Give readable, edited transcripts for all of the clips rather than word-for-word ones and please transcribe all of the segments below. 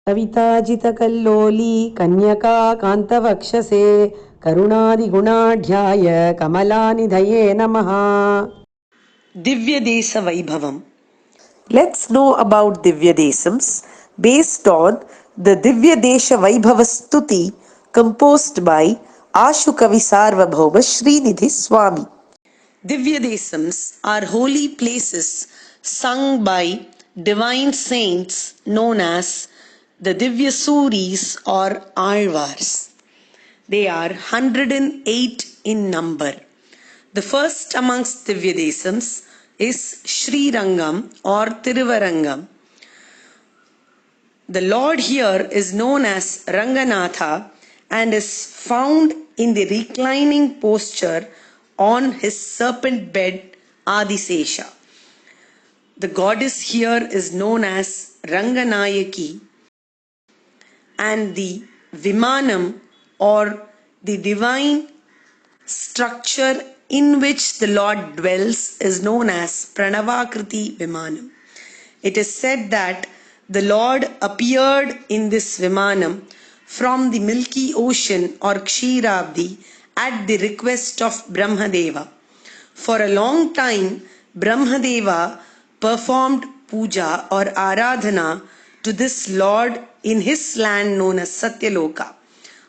कविताजितकल्लोली कन्यका कान्तवक्षसे करुणादिगुणाढ्याय कमलानिधये नमः. Divyadesa Vaibhavam. Let's know about Divyadesams based on the Divyadesha Vaibhava Stuti composed by Ashu Kavi Sarvabhauma Srinidhi Swami. Divyadesams are holy places sung by divine saints known as the Divyasuris or Alvars. They are 108 in number. The first amongst Divyadesams is Sri Rangam or Tiruvarangam. The Lord here is known as Ranganatha and is found in the reclining posture on his serpent bed Adisesha. The goddess here is known as Ranganayaki, and the Vimanam or the divine structure in which the Lord dwells is known as Pranavakriti Vimanam. It is said that the Lord appeared in this Vimanam from the milky ocean or Kshirabdi at the request of Brahmadeva. For a long time, Brahmadeva performed puja or aradhana to this Lord in his land known as Satyaloka,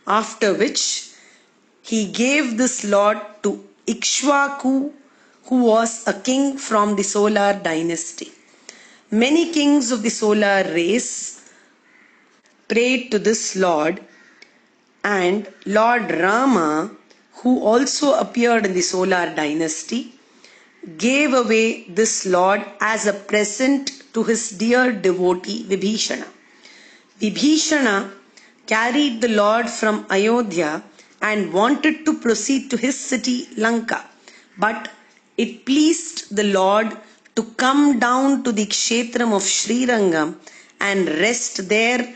after which he gave this Lord to Ikshvaku, who was a king from the solar dynasty. Many kings of the solar race prayed to this Lord, and Lord Rama, who also appeared in the solar dynasty, gave away this Lord as a present to his dear devotee Vibhishana. Vibhishana carried the Lord from Ayodhya and wanted to proceed to his city Lanka, but it pleased the Lord to come down to the kshetram of Sri Rangam and rest there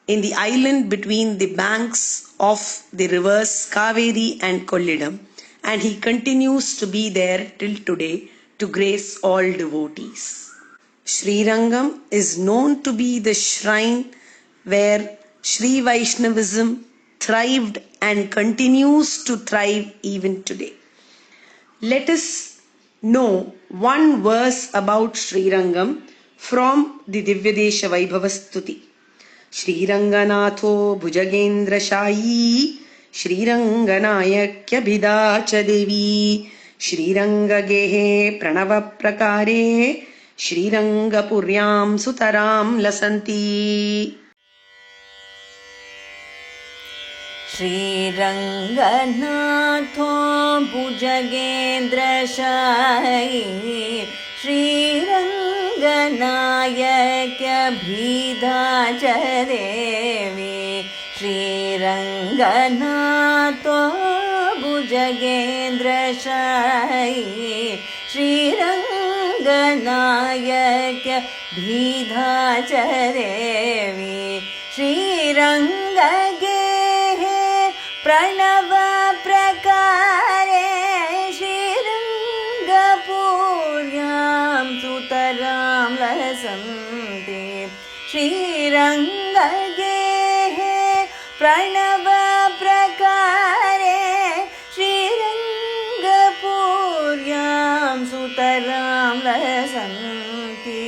in the island between the banks of the rivers Kaveri and Kollidam, and he continues to be there till today to grace all devotees. Sri Rangam is known to be the shrine where Sri Vaishnavism thrived and continues to thrive even today. Let us know one verse about Sri Rangam from the Divyadesha Vaibhava Stuti. Shri Ranganatho Bhujagendra Shayi Shri Ranganayakya Bhidacha Devi Shri Rangagehe Pranava Prakare Shri Rangapuryam Sutaram Lasanti. श्रीरङ्गनाथो भुजगेन्द्रशायी श्रीरङ्गनायक्यभिधाच देवी श्रीरङ्गनाथो भुजगेन्द्रशायी श्रीरङ्गनायक्यभिधाच देवी श्रीरङ्गगे प्रणव प्रकारे श्रीरङ्गपुर्यां सुतरां लसन्ति श्रीरङ्गगेः प्रणव प्रकारे श्रीरङ्गपुर्यां सुतरां लसन्ति.